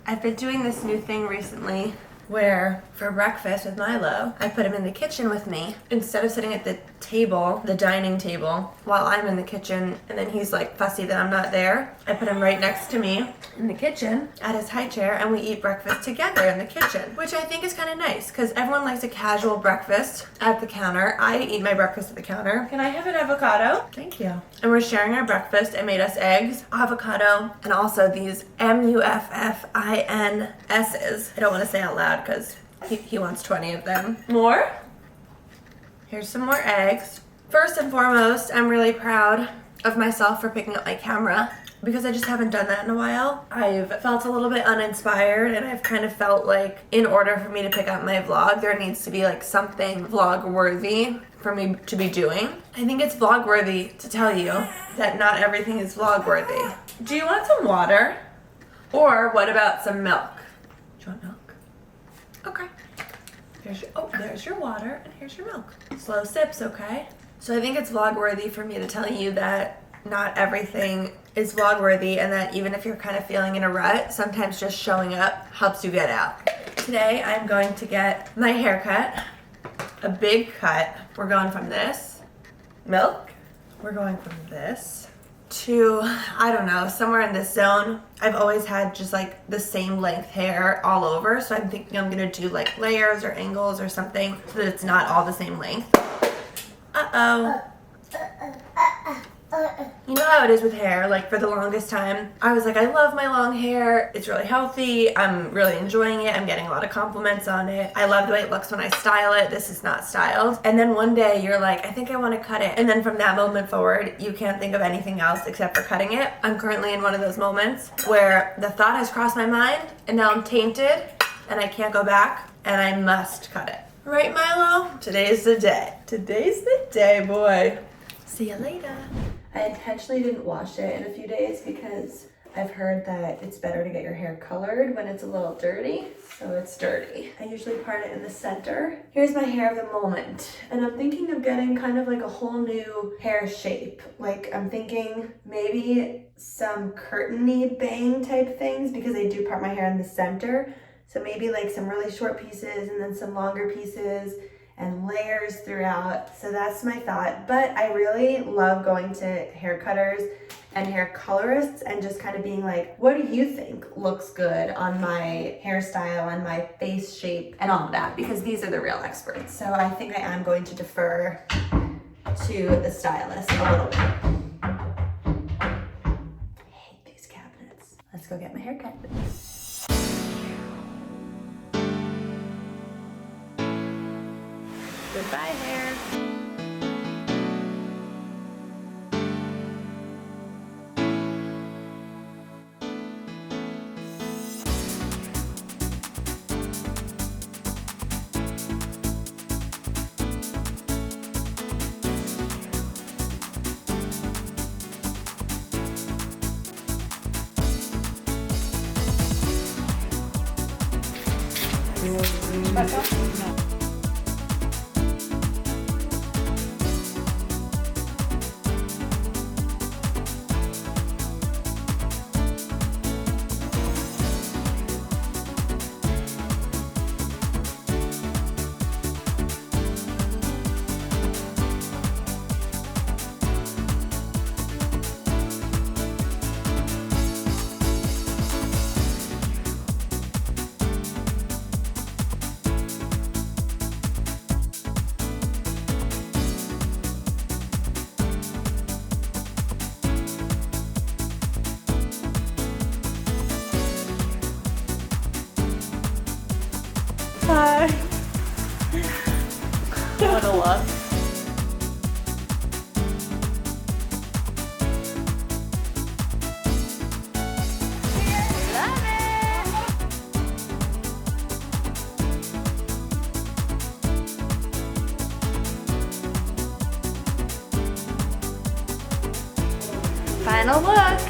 I've been doing this new thing recently where for breakfast with Milo, I put him in the kitchen with me instead of sitting at the table, the dining table, while I'm in the kitchen, and then he's like fussy that I'm not there. I put him right next to me in the kitchen at his high chair, and we eat breakfast together in the kitchen, which I think is kind of nice because everyone likes a casual breakfast at the counter. I eat my breakfast at the counter. Can I have an avocado? Thank you. And we're sharing our breakfast. I made us eggs, avocado, and also these MUFFINS's. I don't want to say out loud because he wants 20 of them. More? Here's some more eggs. First and foremost, I'm really proud of myself for picking up my camera because I just haven't done that in a while. I've felt a little bit uninspired, and I've kind of felt like in order for me to pick up my vlog, there needs to be like something vlog worthy for me to be doing. I think it's vlog worthy to tell you that not everything is vlog worthy. Do you want some water? Or what about some milk? Do you want milk? Okay. There's your water, and here's your milk. Slow sips, okay? So I think it's vlog worthy for me to tell you that not everything is vlog worthy, and that even if you're kind of feeling in a rut, sometimes just showing up helps you get out. Today I'm going to get my hair cut, a big cut. We're going from this, milk. We're going from this to, I don't know, somewhere in this zone. I've always had just like the same length hair all over, so I'm thinking I'm gonna do like layers or angles or something so that it's not all the same length. Uh-oh. You know how it is with hair, like for the longest time, I was like, I love my long hair. It's really healthy. I'm really enjoying it. I'm getting a lot of compliments on it. I love the way it looks when I style it. This is not styled. And then one day you're like, I think I want to cut it. And then from that moment forward, you can't think of anything else except for cutting it. I'm currently in one of those moments where the thought has crossed my mind and now I'm tainted and I can't go back and I must cut it. Right, Milo? Today's the day. Today's the day, boy. See you later. I intentionally didn't wash it in a few days because I've heard that it's better to get your hair colored when it's a little dirty, so it's dirty. I usually part it in the center. Here's my hair of the moment, and I'm thinking of getting kind of like a whole new hair shape. Like I'm thinking maybe some curtain-y bang type things because I do part my hair in the center. So maybe like some really short pieces and then some longer pieces and layers throughout. So that's my thought. But I really love going to hair cutters and hair colorists and just kind of being like, what do you think looks good on my hairstyle and my face shape and all of that? Because these are the real experts. So I think I am going to defer to the stylist a little bit. I hate these cabinets. Let's go get my hair cut. Goodbye, hair. Hi. What a look. Love it. Final look.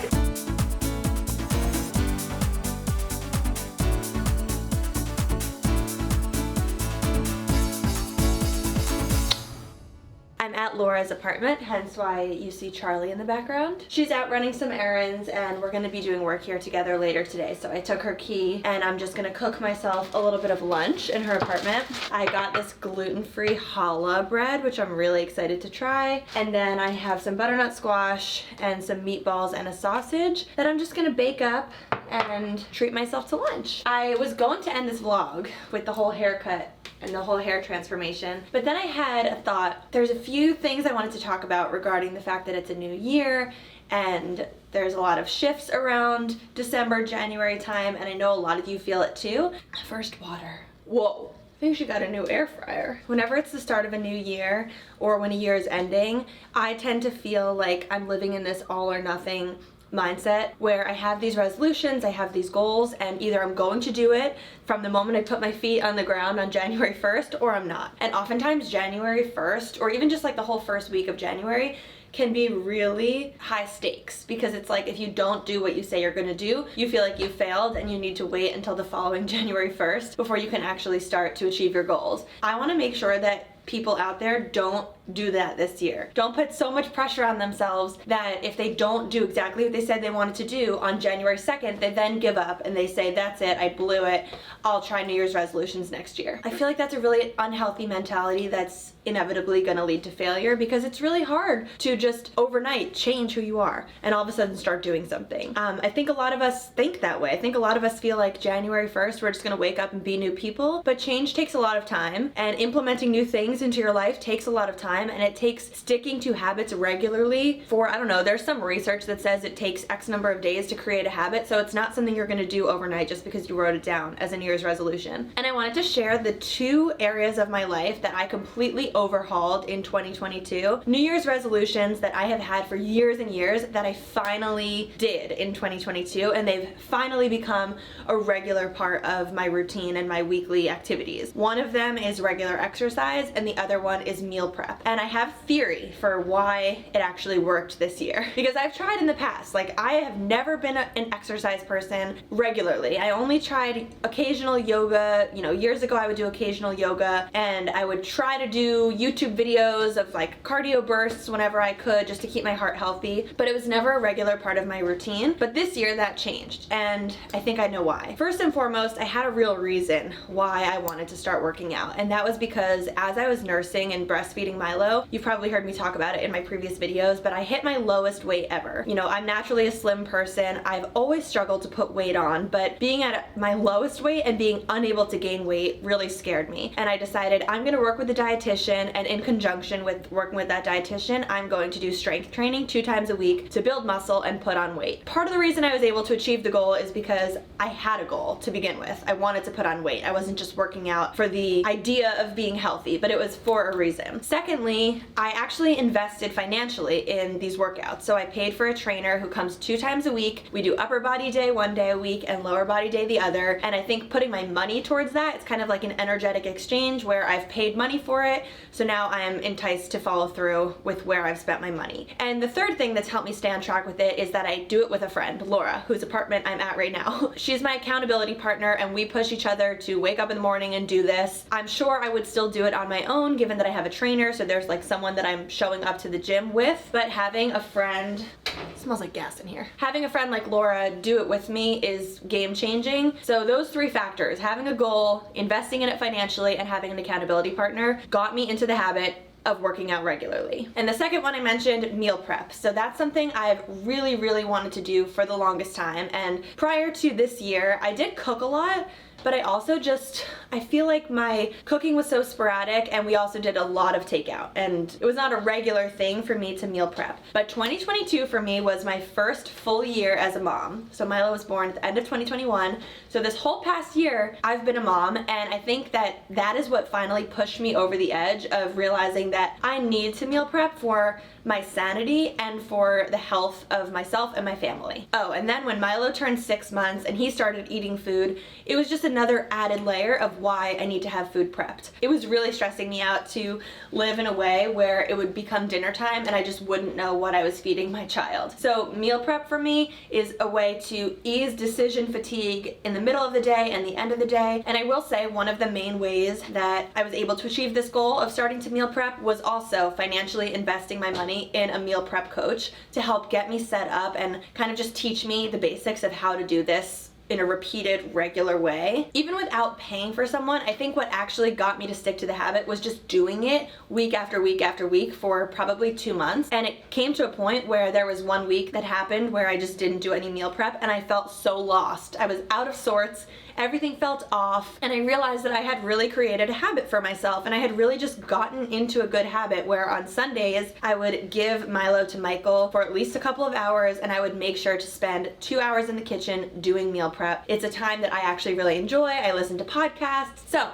I'm at Laura Laura's apartment, hence why you see Charlie in the background. She's out running some errands and we're gonna be doing work here together later today. So I took her key and I'm just gonna cook myself a little bit of lunch in her apartment. I got this gluten-free challah bread, which I'm really excited to try. And then I have some butternut squash and some meatballs and a sausage that I'm just gonna bake up and treat myself to lunch. I was going to end this vlog with the whole haircut and the whole hair transformation, but then I had a thought. There's a few things I wanted to talk about regarding the fact that it's a new year and there's a lot of shifts around December, January time, and I know a lot of you feel it too. First, water. Whoa. I think she got a new air fryer. Whenever it's the start of a new year or when a year is ending, I tend to feel like I'm living in this all or nothing mindset where I have these resolutions, I have these goals, and either I'm going to do it from the moment I put my feet on the ground on January 1st or I'm not. And oftentimes January 1st or even just like the whole first week of January can be really high stakes because it's like if you don't do what you say you're gonna do, you feel like you failed and you need to wait until the following January 1st before you can actually start to achieve your goals. I wanna make sure that people out there don't do that this year. Don't put so much pressure on themselves that if they don't do exactly what they said they wanted to do on January 2nd, they then give up and they say, that's it, I blew it, I'll try New Year's resolutions next year. I feel like that's a really unhealthy mentality that's inevitably gonna lead to failure because it's really hard to just overnight change who you are and all of a sudden start doing something. I think a lot of us think that way. I think a lot of us feel like January 1st, we're just gonna wake up and be new people, but change takes a lot of time and implementing new things into your life takes a lot of time and it takes sticking to habits regularly for, I don't know, there's some research that says it takes X number of days to create a habit, so it's not something you're gonna do overnight just because you wrote it down as a New Year's resolution. And I wanted to share the 2 areas of my life that I completely overhauled in 2022. New Year's resolutions that I have had for years and years that I finally did in 2022, and they've finally become a regular part of my routine and my weekly activities. One of them is regular exercise and the other one is meal prep. And I have theory for why it actually worked this year. Because I've tried in the past, like I have never been an exercise person regularly. I only tried occasional yoga. You know, years ago I would do occasional yoga and I would try to do YouTube videos of like cardio bursts whenever I could just to keep my heart healthy, but it was never a regular part of my routine. But this year that changed and I think I know why. First and foremost, I had a real reason why I wanted to start working out, and that was because as I was nursing and breastfeeding Milo, you've probably heard me talk about it in my previous videos, but I hit my lowest weight ever. You know, I'm naturally a slim person. I've always struggled to put weight on, but being at my lowest weight and being unable to gain weight really scared me. And I decided I'm gonna work with a dietitian, and in conjunction with working with that dietitian, I'm going to do strength training 2 times a week to build muscle and put on weight. Part of the reason I was able to achieve the goal is because I had a goal to begin with. I wanted to put on weight. I wasn't just working out for the idea of being healthy, but it was for a reason. Secondly, I actually invested financially in these workouts. So I paid for a trainer who comes 2 times a week. We do upper body day 1 day a week and lower body day the other. And I think putting my money towards that, it's kind of like an energetic exchange where I've paid money for it. So now I am enticed to follow through with where I've spent my money. And the third thing that's helped me stay on track with it is that I do it with a friend, Laura, whose apartment I'm at right now. She's my accountability partner and we push each other to wake up in the morning and do this. I'm sure I would still do it on my own given that I have a trainer, so there's like someone that I'm showing up to the gym with, but having a friend, it smells like gas in here. Having a friend like Laura do it with me is game changing. So those 3 factors, having a goal, investing in it financially, and having an accountability partner got me into the habit of working out regularly. And the second one I mentioned, meal prep. So that's something I've really wanted to do for the longest time. And prior to this year, I did cook a lot, but I feel like my cooking was so sporadic, and we also did a lot of takeout, and it was not a regular thing for me to meal prep. But 2022 for me was my first full year as a mom. So Milo was born at the end of 2021. So this whole past year, I've been a mom, and I think that is what finally pushed me over the edge of realizing that I need to meal prep for my sanity and for the health of myself and my family. Oh, and then when Milo turned 6 months and he started eating food, it was just another added layer of why I need to have food prepped. It was really stressing me out to live in a way where it would become dinner time and I just wouldn't know what I was feeding my child. So meal prep for me is a way to ease decision fatigue in the middle of the day and the end of the day. And I will say one of the main ways that I was able to achieve this goal of starting to meal prep was also financially investing my money in a meal prep coach to help get me set up and kind of just teach me the basics of how to do this in a repeated, regular way. Even without paying for someone, I think what actually got me to stick to the habit was just doing it week after week after week for probably 2 months. And it came to a point where there was one week that happened where I just didn't do any meal prep and I felt so lost. I was out of sorts. Everything felt off, and I realized that I had really created a habit for myself, and I had really just gotten into a good habit where on Sundays I would give Milo to Michael for at least a couple of hours, and I would make sure to spend 2 hours in the kitchen doing meal prep. It's a time that I actually really enjoy. I listen to podcasts. So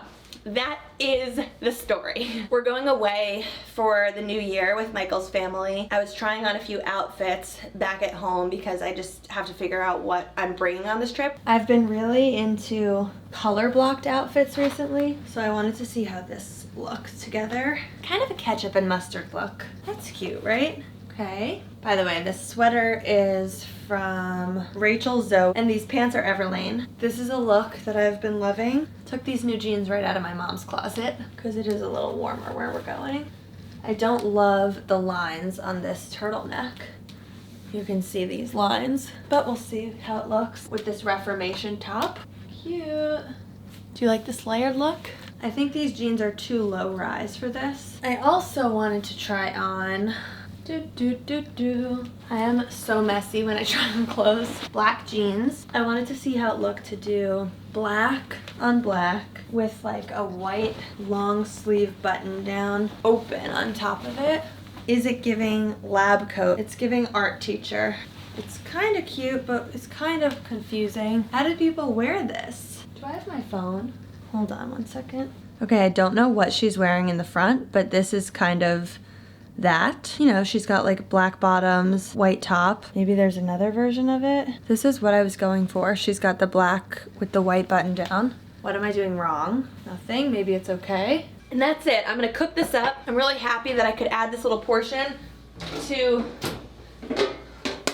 that is the story. We're going away for the new year with Michael's family. I was trying on a few outfits back at home because I just have to figure out what I'm bringing on this trip. I've been really into color blocked outfits recently, so I wanted to see how this looks together. Kind of a ketchup and mustard look. That's cute, right? Okay. By the way, this sweater is from Rachel Zoe, and these pants are Everlane. This is a look that I've been loving. Took these new jeans right out of my mom's closet because it is a little warmer where we're going. I don't love the lines on this turtleneck. You can see these lines, but we'll see how it looks with this Reformation top. Cute. Do you like this layered look? I think these jeans are too low rise for this. I also wanted to try on I am so messy when I try on clothes. Black jeans. I wanted to see how it looked to do black on black with like a white long sleeve button down open on top of it. Is it giving lab coat? It's giving art teacher. It's kind of cute, but it's kind of confusing. How do people wear this? Do I have my phone? Hold on one second. Okay, I don't know what she's wearing in the front, but this is kind of that. You know, she's got like black bottoms, white top. Maybe there's another version of it. This is what I was going for. She's got the black with the white button down. What am I doing wrong? Nothing. Maybe it's okay. And that's it. I'm gonna cook this up. I'm really happy that I could add this little portion to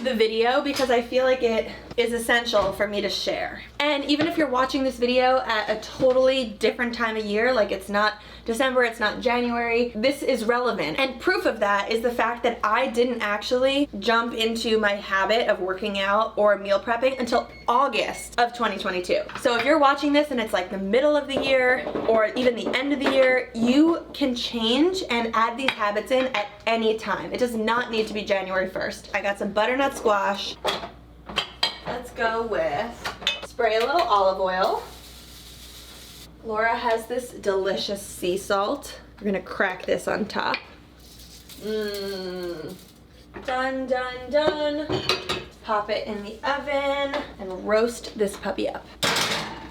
the video because I feel like it is essential for me to share. And even if you're watching this video at a totally different time of year, like it's not December, it's not January, this is relevant. And proof of that is the fact that I didn't actually jump into my habit of working out or meal prepping until August of 2022. So if you're watching this and it's like the middle of the year or even the end of the year, you can change and add these habits in at any time. It does not need to be January 1st. I got some butternut squash. Let's go with, spray a little olive oil. Laura has this delicious sea salt. We're gonna crack this on top. Done, done, done. Pop it in the oven and roast this puppy up.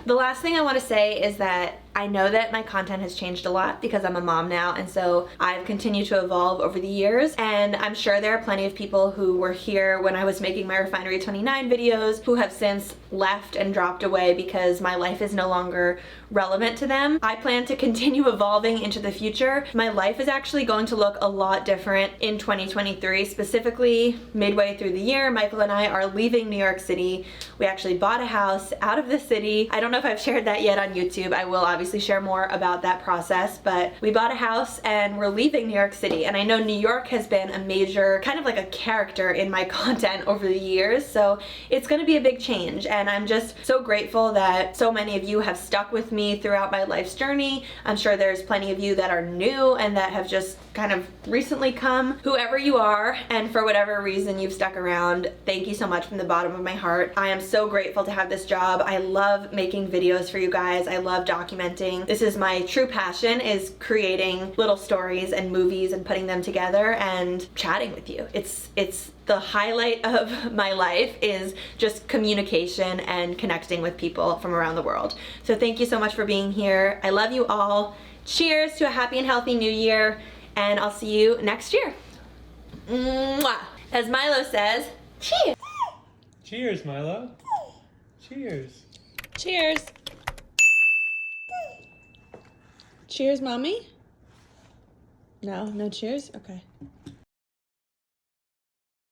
The last thing I want to say is that I know that my content has changed a lot because I'm a mom now, and so I've continued to evolve over the years, and I'm sure there are plenty of people who were here when I was making my Refinery 29 videos who have since left and dropped away because my life is no longer relevant to them. I plan to continue evolving into the future. My life is actually going to look a lot different in 2023, specifically midway through the year. Michael and I are leaving New York City. We actually bought a house out of the city. I don't know if I've shared that yet on YouTube. I will obviously share more about that process, but we bought a house and we're leaving New York City. And I know New York has been a major, kind of like a character in my content over the years, so it's gonna be a big change. And I'm just so grateful that so many of you have stuck with me throughout my life's journey. I'm sure there's plenty of you that are new and that have just kind of recently come. Whoever you are, and for whatever reason you've stuck around, thank you so much from the bottom of my heart. I am so grateful to have this job. I love making videos for you guys. I love documenting. This is my true passion, is creating little stories and movies and putting them together and chatting with you. It's the highlight of my life is just communication and connecting with people from around the world. So thank you so much for being here. I love you all. Cheers to a happy and healthy new year, and I'll see you next year. Mwah. As Milo says, cheers. Cheers, Milo. Cheers. Cheers. Cheers, Mommy? No cheers? Okay.